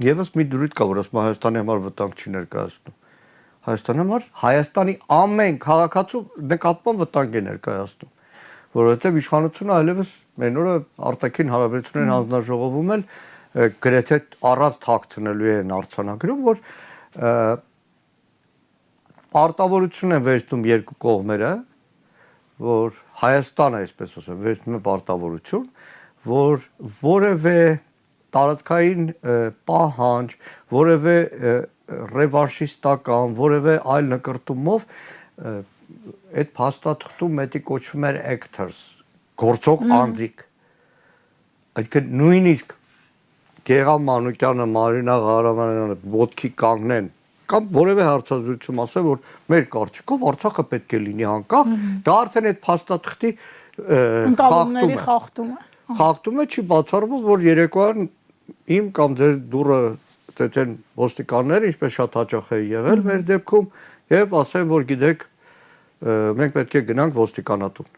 Եվս մի դրույթ կա, որ ասում Հայաստանի համար վտանգ չի ներկայացնում։ Հայաստանի համար Հայաստանի ամեն քաղաքացու նկատմամբ վտանգ է ներկայացնում, որովհետև իշխանությունը այլևս մենօրը արտաքին հարաբերությունների հանձնաժողովում էլ գրեթե առանց թաքցնելու են արձանագրում, որ պարտավորություն են վերցնում երկու կողմերը, որ Հայաստանը, այսպես ասեմ, վերցնում է պարտավորություն, որ որևէ տարածքային պահանջ, որևէ ռևանշիստական, որևէ այլ նկրտումով այդ փաստաթղթում մետի կոչվում էր actors, գործող անձիկ։ Այսինքն նույնիսկ Գեգամ Մանուկյանը, Մարինա Ղարամանյանը ոտքի կանգնեն կամ որևէ հարցազրույցում ասեն, որ մեր կարծիքով Արցախը պետք է լինի անկախ, դա արդեն այդ փաստաթղթի խախտումը չի բացառվում, որ երեկոյան իմ կամ ձեր դուրը տետեն ոստիկանները, ինչպես շատ հաճախ է եղել մեր դեպքում, եւ ասեն, որ գիտեք, մենք պետք է գնանք ոստիկանատուն։